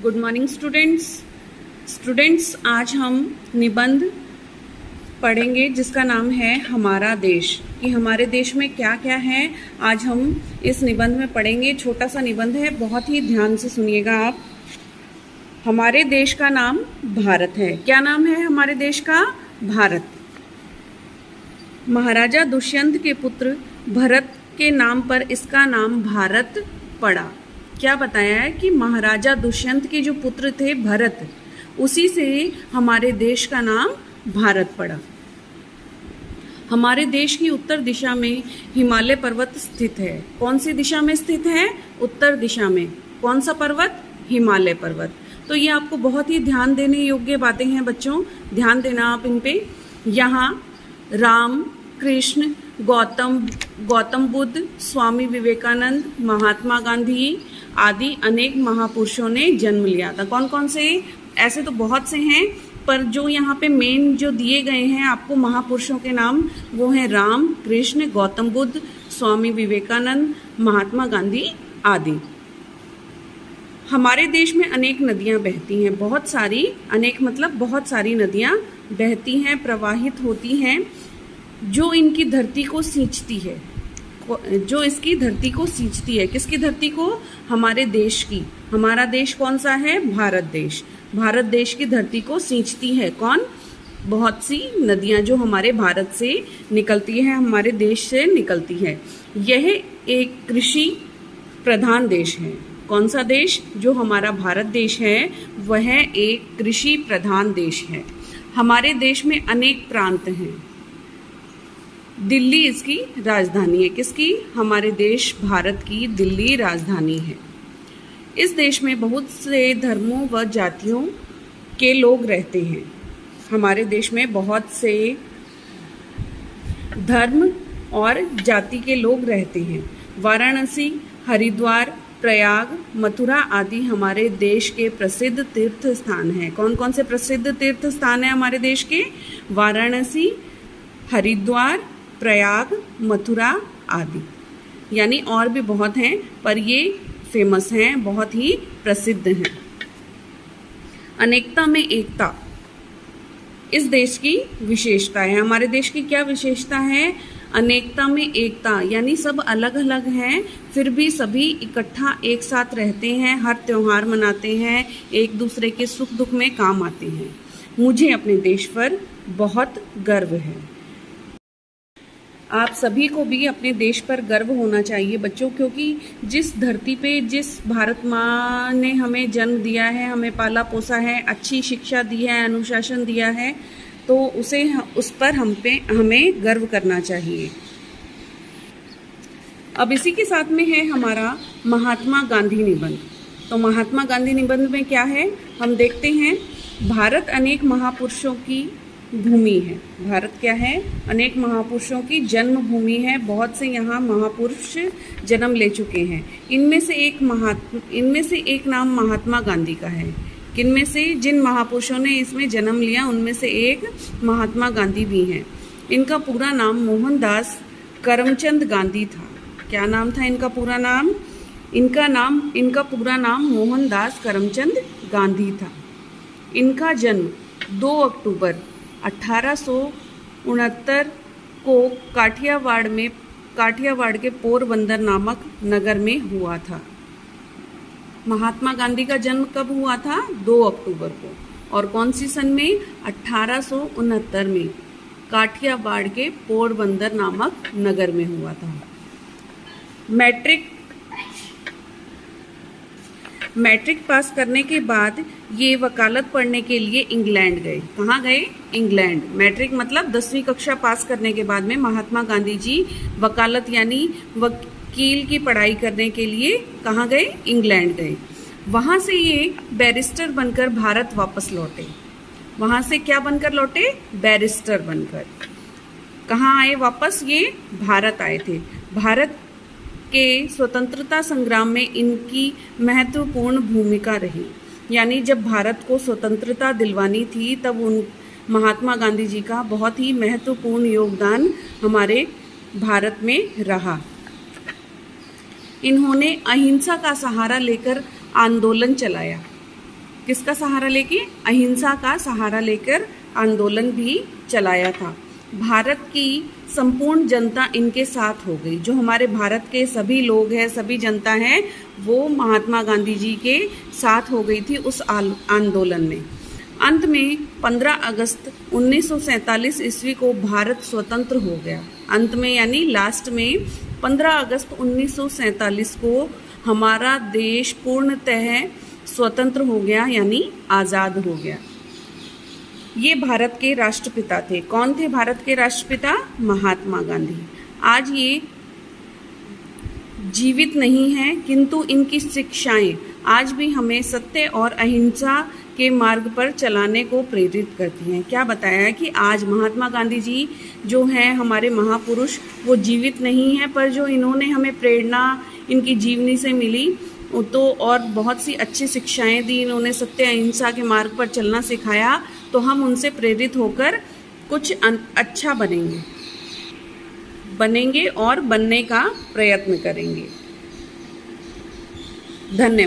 Good morning students आज हम निबंध पढ़ेंगे जिसका नाम है हमारा देश, कि हमारे देश में क्या क्या है। आज हम इस निबंध में पढ़ेंगे। छोटा सा निबंध है, बहुत ही ध्यान से सुनिएगा आप। हमारे देश का नाम भारत है। क्या नाम है हमारे देश का? भारत। महाराजा दुष्यंत के पुत्र भरत के नाम पर इसका नाम भारत पड़ा। क्या बताया है कि महाराजा दुष्यंत के जो पुत्र थे भरत, उसी से हमारे देश का नाम भारत पड़ा। हमारे देश की उत्तर दिशा में हिमालय पर्वत स्थित है। कौन सी दिशा में स्थित है? उत्तर दिशा में। कौन सा पर्वत? हिमालय पर्वत। तो ये आपको बहुत ही ध्यान देने योग्य बातें हैं बच्चों, ध्यान देना आप इन पे। यहाँ राम, कृष्ण, गौतम बुद्ध, स्वामी विवेकानंद, महात्मा गांधी आदि अनेक महापुरुषों ने जन्म लिया था। कौन कौन से? ऐसे तो बहुत से हैं, पर जो यहाँ पे मेन जो दिए गए हैं आपको महापुरुषों के नाम, वो हैं राम, कृष्ण, गौतम बुद्ध, स्वामी विवेकानंद, महात्मा गांधी आदि। हमारे देश में अनेक नदियाँ बहती हैं, बहुत सारी, अनेक मतलब बहुत सारी नदियाँ बहती हैं, प्रवाहित होती हैं, जो इनकी धरती को सींचती है, जो इसकी धरती को सींचती है। किसकी धरती को? हमारे देश की। हमारा देश कौन सा है? भारत देश। भारत देश की धरती को सींचती है कौन? बहुत सी नदियां जो हमारे भारत से निकलती है, हमारे देश से निकलती है। यह एक कृषि प्रधान देश है। कौन सा देश? जो हमारा भारत देश है वह एक कृषि प्रधान देश है। हमारे देश में अनेक प्रांत हैं। दिल्ली इसकी राजधानी है। किसकी? हमारे देश भारत की दिल्ली राजधानी है। इस देश में बहुत से धर्मों व जातियों के लोग रहते हैं। हमारे देश में बहुत से धर्म और जाति के लोग रहते हैं। वाराणसी, हरिद्वार, प्रयाग, मथुरा आदि हमारे देश के प्रसिद्ध तीर्थ स्थान हैं। कौन कौन से प्रसिद्ध तीर्थ स्थान हैं हमारे देश के? वाराणसी, हरिद्वार, प्रयाग, मथुरा आदि। यानी और भी बहुत हैं, पर ये फेमस हैं, बहुत ही प्रसिद्ध हैं। अनेकता में एकता इस देश की विशेषता है। हमारे देश की क्या विशेषता है? अनेकता में एकता, यानी सब अलग अलग हैं, फिर भी सभी इकट्ठा एक साथ रहते हैं, हर त्योहार मनाते हैं, एक दूसरे के सुख दुख में काम आते हैं। मुझे अपने देश पर बहुत गर्व है। आप सभी को भी अपने देश पर गर्व होना चाहिए बच्चों, क्योंकि जिस धरती पे, जिस भारत माँ ने हमें जन्म दिया है, हमें पाला पोसा है, अच्छी शिक्षा दी है, अनुशासन दिया है, तो उस पर हमें गर्व करना चाहिए। अब इसी के साथ में है हमारा महात्मा गांधी निबंध। तो महात्मा गांधी निबंध में क्या है हम देखते हैं। भारत अनेक महापुरुषों की भूमि है। भारत क्या है? अनेक महापुरुषों की जन्म भूमि है। बहुत से यहाँ महापुरुष जन्म ले चुके हैं। इनमें से एक नाम महात्मा गांधी का है। किनमें से? जिन महापुरुषों ने इसमें जन्म लिया उनमें से एक महात्मा गांधी भी हैं। इनका पूरा नाम मोहनदास करमचंद गांधी था। क्या नाम था इनका पूरा नाम? इनका पूरा नाम मोहनदास करमचंद गांधी था। इनका जन्म 2 अक्टूबर 1869 को काठियावाड़ के पोरबंदर नामक नगर में हुआ था। महात्मा गांधी का जन्म कब हुआ था? 2 अक्टूबर को। और कौन सी सन में? 1869 में काठियावाड़ के पोरबंदर नामक नगर में हुआ था। मैट्रिक पास करने के बाद ये वकालत पढ़ने के लिए इंग्लैंड गए। कहाँ गए? इंग्लैंड। मैट्रिक मतलब 10वीं कक्षा पास करने के बाद में महात्मा गांधी जी वकालत यानी वकील की पढ़ाई करने के लिए कहाँ गए? इंग्लैंड गए। वहाँ से ये बैरिस्टर बनकर भारत वापस लौटे। वहाँ से क्या बनकर लौटे? बैरिस्टर बनकर। कहाँ आए वापस? ये भारत आए थे। भारत के स्वतंत्रता संग्राम में इनकी महत्वपूर्ण भूमिका रही। यानी जब भारत को स्वतंत्रता दिलवानी थी तब महात्मा गांधी जी का बहुत ही महत्वपूर्ण योगदान हमारे भारत में रहा। इन्होंने अहिंसा का सहारा लेकर आंदोलन चलाया। किसका सहारा लेके? अहिंसा का सहारा लेकर आंदोलन भी चलाया था। भारत की संपूर्ण जनता इनके साथ हो गई। जो हमारे भारत के सभी लोग हैं, सभी जनता है, वो महात्मा गांधी जी के साथ हो गई थी उस आंदोलन में। अंत में 15 अगस्त 1947 ईस्वी को भारत स्वतंत्र हो गया। अंत में यानी लास्ट में 15 अगस्त 1947 को हमारा देश पूर्णतः स्वतंत्र हो गया, यानी आज़ाद हो गया। ये भारत के राष्ट्रपिता थे। कौन थे भारत के राष्ट्रपिता? महात्मा गांधी। आज ये जीवित नहीं हैं, किंतु इनकी शिक्षाएं आज भी हमें सत्य और अहिंसा के मार्ग पर चलाने को प्रेरित करती हैं। क्या बताया है कि आज महात्मा गांधी जी जो हैं हमारे महापुरुष, वो जीवित नहीं हैं, पर जो इन्होंने हमें प्रेरणा इनकी जीवनी से मिली तो और बहुत सी अच्छी शिक्षाएं दी, इन्होंने सत्य अहिंसा के मार्ग पर चलना सिखाया, तो हम उनसे प्रेरित होकर कुछ अच्छा बनेंगे और बनने का प्रयत्न करेंगे। धन्यवाद।